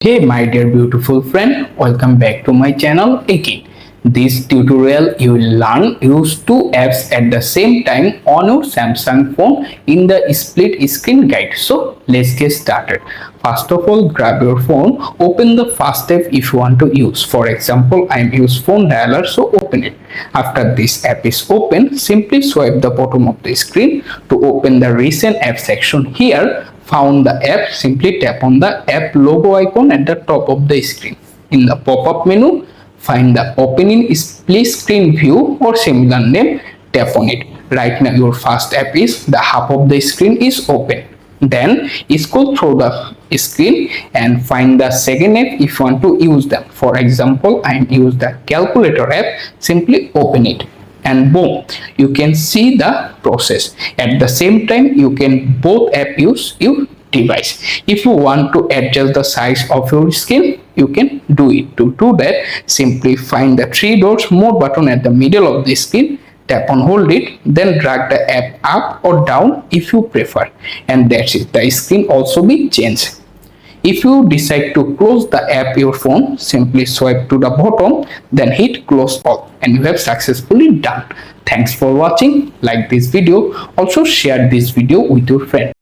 Hey my dear beautiful friend, welcome back to my channel again. This tutorial you will learn use two apps at the same time on your Samsung phone in the split screen guide. So let's get started. First of all, grab your phone, open the first app if you want to use. For example, I am use phone dialer, so open it. After this app is open, simply swipe the bottom of the screen to open the recent app section. Here found the app, simply tap on the app logo icon at the top of the screen. In the pop-up menu, find the open in split screen view or similar name, tap on it. Right now your first app is the half of the screen is open. Then scroll through the screen and find the second app if you want to use them. For example, I use the calculator app, simply open it and boom, you can see the process. At the same time, you can both app use your device. If you want to adjust the size of your screen, you can do it. To do that, simply find the three dots more button at the middle of the screen, tap on hold it, then drag the app up or down if you prefer, and that's it. The screen also be changed. If you decide to close the app your phone, simply swipe to the bottom, then hit close all, and you have successfully done. Thanks for watching. Like this video, also share this video with your friends.